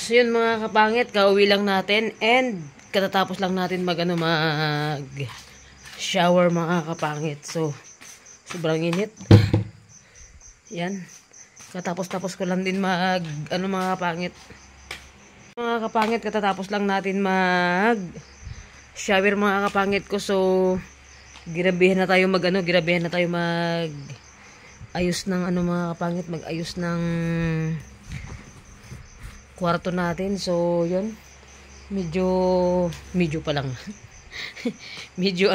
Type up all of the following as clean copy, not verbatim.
So yun mga kapangit, kauwi lang natin and katatapos lang natin mag shower mga kapangit. So sobrang init. Yan. Katapos-tapos ko lang din mga kapangit. Mga kapangit, katatapos lang natin mag shower mga kapangit ko. So girabihan na tayo ayos ng mga kapangit, mag-ayos ng kwarto natin. So yun, medyo pa lang medyo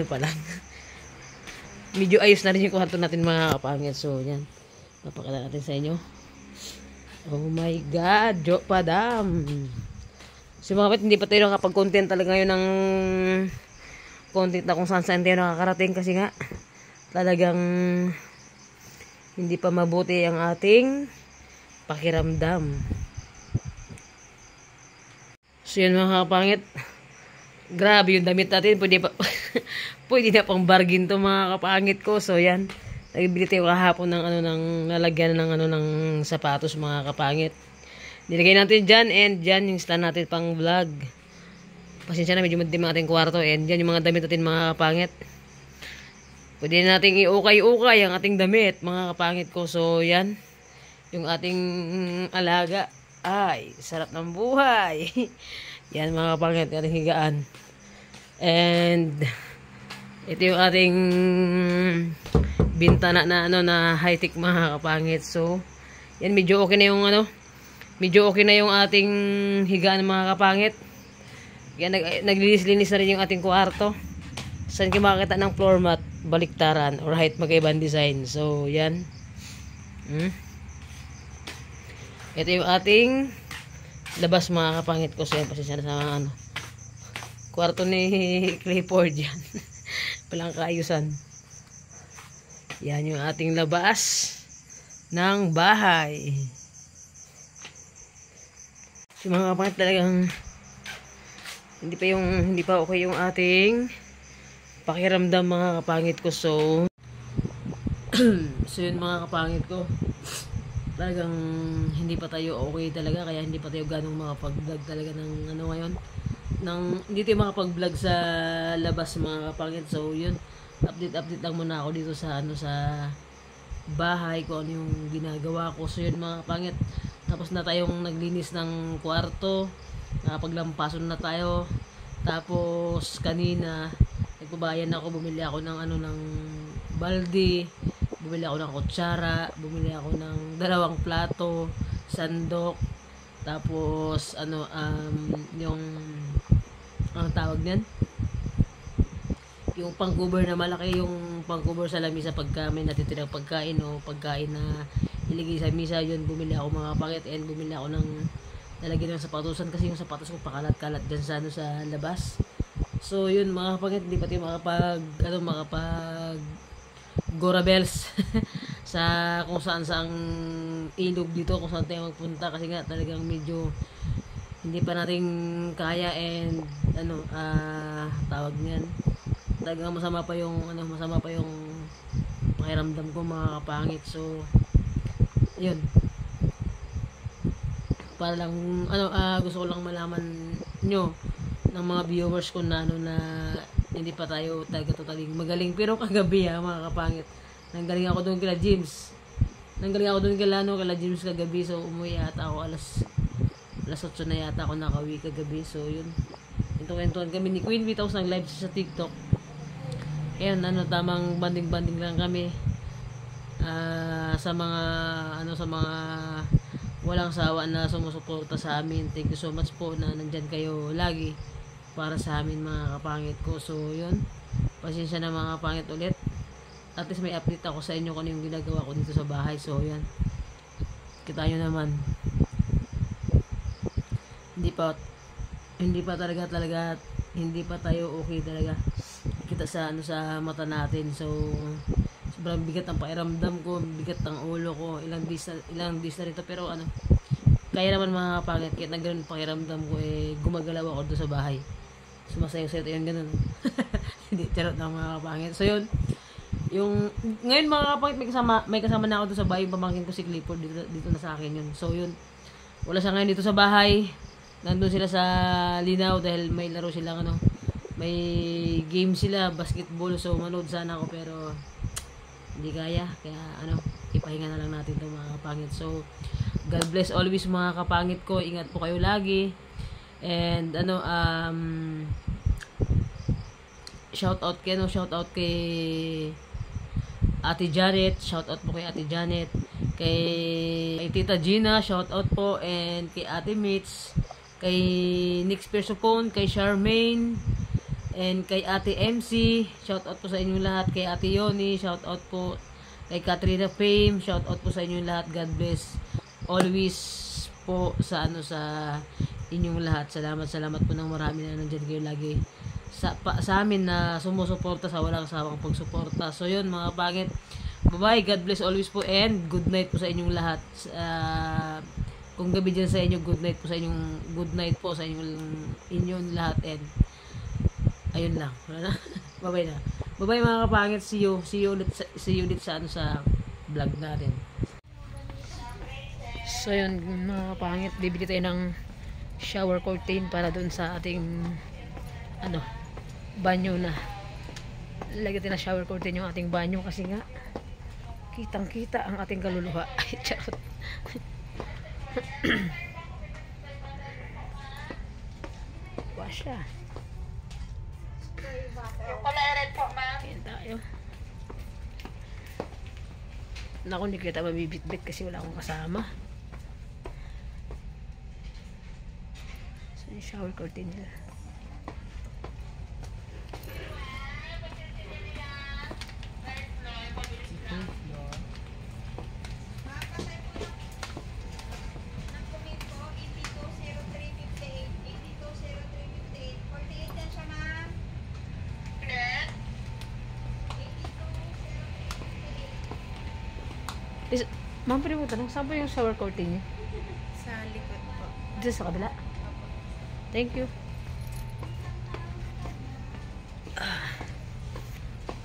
pa lang medyo ayos na rin yung kwarto natin mga kapangit. So yan, papakita natin sa inyo. Oh my god, Jo Padam. So mga kapatid, hindi pa tayo nakapag-content talaga ngayon ng content na kung saan tayo nakakarating, kasi nga talagang hindi pa mabuti ang ating pakiramdam. So yun mga kapangit, grabe yung damit natin, pwede na pang bargain to mga kapangit ko. So yan, nagbili tayo kahapon ng lalagyan ng sapatos mga kapangit. Nilagay natin dyan, and dyan yung stand natin pang vlog. Pasensya na, medyo madim ang ating kwarto, and dyan yung mga damit natin mga kapangit. Pwede natin iukay-ukay ang ating damit mga kapangit ko. So yan, yung ating alaga, ay sarap ng buhay. Yan mga kapangit, ating higaan. And ito yung ating bintana na high-tech mga kapangit. So yan, medyo okay na yung ating higaan mga kapangit. Yan, naglinis-linis na rin yung ating kwarto. Saan kayo makakita ng floor mat, baliktaran or height, magkaibang design. So yan, ito yung ating labas mga kapangit ko. So yan, pasensya na sa kwarto ni Clifford yan. Walang kaayusan. Yan yung ating labas ng bahay. So mga kapangit, talagang hindi pa okay yung ating pakiramdam mga kapangit ko. So yun mga kapangit ko, talagang hindi pa tayo okay talaga, kaya hindi pa tayo ganong makapag-vlog talaga ng ngayon. Hindi tayo makapag-vlog sa labas mga kapangit. So yun, update lang muna ako dito sa bahay, kung ano yung ginagawa ko. So yun mga kapangit, tapos na tayong naglinis ng kwarto, nakapaglampason na tayo. Tapos kanina nagbabayan ako, bumili ako ng balde, bumili ako ng kutsara, bumili ako ng 2 plato, sandok, tapos yung ang tawag niyan, yung pang-cover na malaki, yung pang-cover sa lamisa pagka may natitirang pagkain o pagkain na iligay sa misa. Yun, bumili ako mga kapangit, and bumili ako ng lalagyan ng sapatusan, kasi yung sapatos ko pakalat-kalat dyan sa labas. So yun mga kapangit, hindi pa tayo makapag Gora Bells sa kung saan ilog dito, kung saan tayo magpunta, kasi nga talagang medyo hindi pa natin kaya, and tawag niyan, talagang masama pa yung pakiramdam ko mga kapangit. So yun, para lang gusto ko lang malaman nyo ng mga viewers ko na hindi pa tayo talaga totaling magaling. Pero kagabi mga kapangit, nanggaling ako doon kila James. Kila James kagabi. So umuwi ata ako alas 8 na yata ako nakauwi kagabi. So yun, kwentuhan kami ni Queen Vitaus ng live sa TikTok. Ayan, tamang banding lang kami sa mga walang sawa na sumusuporta sa amin. Thank you so much po na nandyan kayo lagi para sa amin mga kapangit ko. So yun, pasensya na mga kapangit ulit. At least may update ako sa inyo kung ano yung ginagawa ko dito sa bahay. So yan, kita nyo naman, hindi pa tayo okay talaga kita sa mata natin. So sobrang bigat ang pakiramdam ko, bigat ang ulo ko, ilang days na rito, pero kaya naman mga kapangit, kahit na ganun pakiramdam ko, gumagalaw ako doon sa bahay, sumasayaw-sayaw tayo, ganun. Hindi, charot lang mga kapangit. So yun, ngayon mga kapangit, may kasama na ako doon sa bahay, yung pamangkin ko si Clifford, dito na sa akin yun. So yun, Wala siya ngayon dito sa bahay. Nandun sila sa Linaw dahil may laro silang ano, may game sila, basketball. So manood sana ako pero hindi kaya. Kaya ano, ipahinga na lang natin 'to mga kapangit. So God bless always mga kapangit ko. Ingat po kayo lagi. And ano, shout out kay Ate Janet, shout out po kay Ate Janet, kay Tita Gina, shout out po, and kay Ate Mitch, kay Nix Persopon, kay Charmaine, and kay Ate MC, shout out po sa inyong lahat, kay Ate Yoni, shout out po, kay Katrina Fame, shout out po sa inyong lahat. God bless always po sa ano, sa inyong lahat. Salamat po ng marami na nandiyan kayo lagi sa amin na sumusuporta sa walang sawang pagsuporta. So yun mga pangit, bye-bye, God bless always po, and good night po sa inyong lahat. Kung gabi dyan sa inyo, good night po sa inyong lahat, and ayun lang, wala na. Bye-bye na, bye-bye mga kapangit. See you ulit sa ano, sa vlog natin. So yun mga kapangit, bibili tayo ng shower curtain para dun sa ating ano, banyo na. Lagyan natin na shower curtain yung ating banyo kasi nga kitang kita ang ating kaluluwa. Ay, charot. Wasya. Ayan tayo. Naku, hindi kita mabibitbit kasi wala akong kasama. So yung shower curtain nila. Ma'am, pwede mo tanong, saan po yung shower curtain niyo? Sa likod po. Dito sa kabila? Thank you.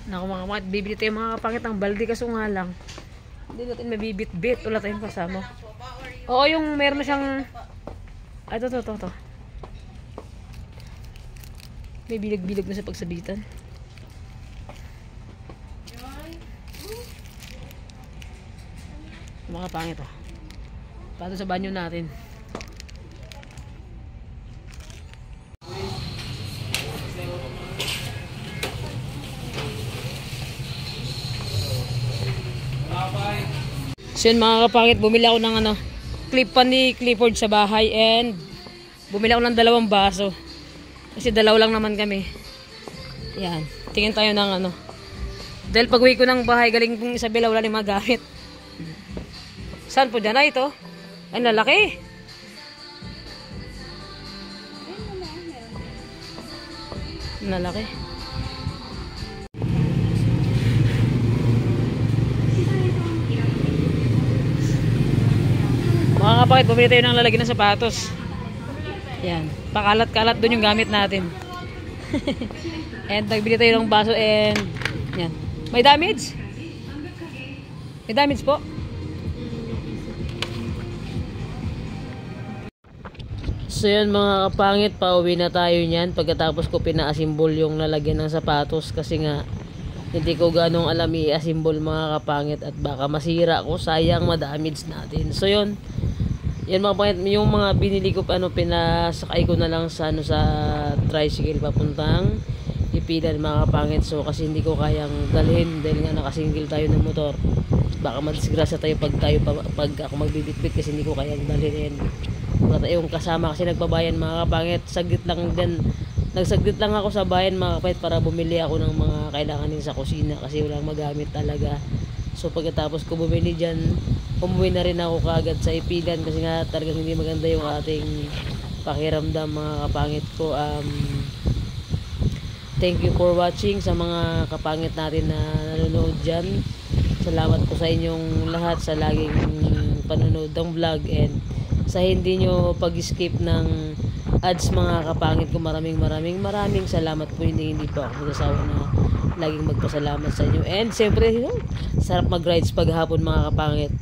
Naku mga kapangit, bibili tayo mga kapangit ng balde, kaso nga lang hindi natin mabibit-bit. Wala tayong kasama. Oo, yung meron na siyang ay, to. May bilag-bilag na sa pagsabitan. Mga pangit pato sa banyo natin. So yun mga kapangit, bumili ako ng ano, clip pan ni Clifford sa bahay, and bumili ako ng 2 baso kasi 2 lang naman kami. Yan, tingin tayo ng ano, dahil pag uwi ko ng bahay galing kong Isabela, wala nang magamit. Saan po dyan? Ito? Ay, lalaki. Lalaki. Mga kapakit, bumili tayo ng lalagyan ng sapatos. Yan. Pakalat-kalat doon yung gamit natin. And nagbili tayo ng baso, and yan. May damage? May damage po? So yun mga kapangit, pauwi na tayo niyan pagkatapos ko pina-assemble yung lalagyan ng sapatos kasi nga hindi ko ganong alam i-assemble mga kapangit at baka masira ko, sayang madamage natin. So yun mga kapangit, yung mga binili ko pinasakay ko na lang sa ano, sa tricycle papuntang Ipilan mga kapangit. So kasi hindi ko kayang dalhin dahil nga nakasingle tayo ng motor, baka madisgrasya tayo pag ako magbibitbit kasi hindi ko kayang dalhin. Wala tayong kasama kasi nagbabayan mga kapangit. Nagsaglit lang ako sa bayan mga kapangit para bumili ako ng mga kailanganin sa kusina kasi walang magamit talaga. So pagkatapos ko bumili dyan, umuwi na rin ako kaagad sa Ipilan kasi nga talagang hindi maganda yung ating pakiramdam mga kapangit ko. Thank you for watching sa mga kapangit natin na nanonood dyan. Salamat po sa inyong lahat sa laging panonood ng vlog, and sa hindi nyo pag-skip ng ads mga kapangit ko. Maraming salamat po. Hindi po ako magsasawa na laging magpasalamat sa inyo. And siyempre, sarap mag-rides paghapon mga kapangit.